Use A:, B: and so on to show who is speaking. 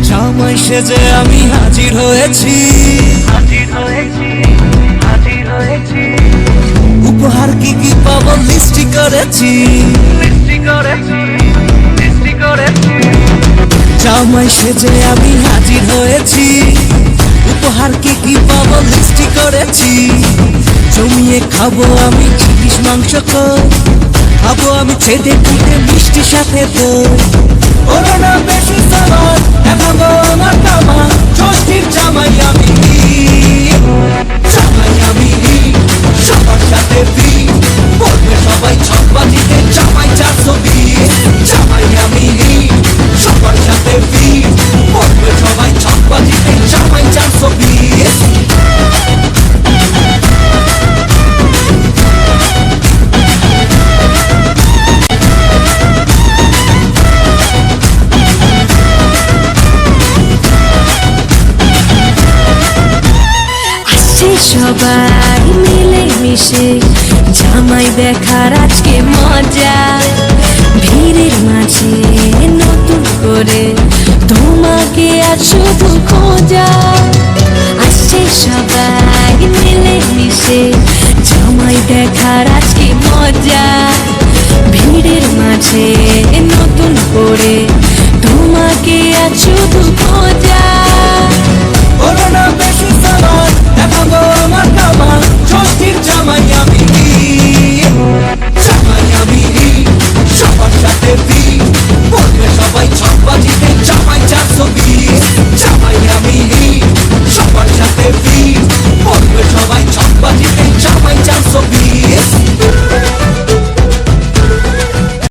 A: জামাই সেজে আমি হাজির হয়েছি, উপহার কি কি পাবো লিস্টি করেছি। জামাই সেজে আমি হাজির হয়েছি, উপহার কি কি পাবো লিস্টি করেছি। জমিয়ে খাবো আমি ইলিশ মাংস, খাবো আমি ছেদে পুটে মিষ্টি সাথে দই। ওরা না বেশি সালাদ দেখাবো আমার কামা, ষষ্ঠীর জামাই আমি, জামাই আমি সবার সাথে বলবে সবাই ছকবাজিতে জামাই 420। জামাই আমি সবার সাথে বলবে সবাই ছকবাজিতে জামাই 420।
B: সবাই মিলে মিশে জামাই দেখার আজকে মজা, ভিড়ের মাঝে নতুন করে তোমাকে আজ শুধু খোঁজা। আসছে সবাই মিলে মিশে জামাই দেখার আজকে মজা, ভিড়ের মাঝে নতুন করে